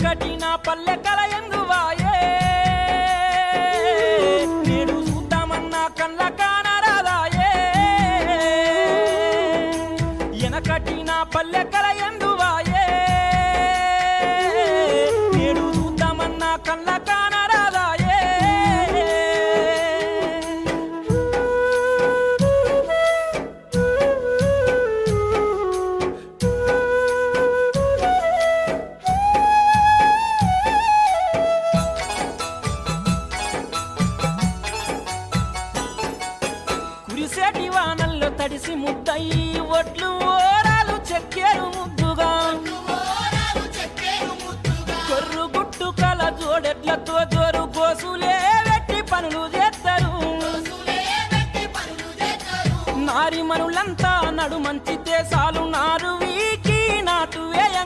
ఎనకటి నా పల్లె కల ఎందువాయే నేడు చూద్దామన్నా కళ్ళ కానరాదాయే ఎనకటి నా పల్లె కల ఎందువాయే నేడు చూద్దామన్నా కళ్ళ కానరాదాయే కురిసేటి వానల్లో తడిసి ముద్దయి ఒట్లు ఓరాలు చెక్కేరు ముద్దుగా కొర్రు గుట్టు కల జోడెట్లతో జోరు గోసులే వెట్టి పనులు చేస్తారు నారి మనులంతా నడు మంచితే సాలు నారు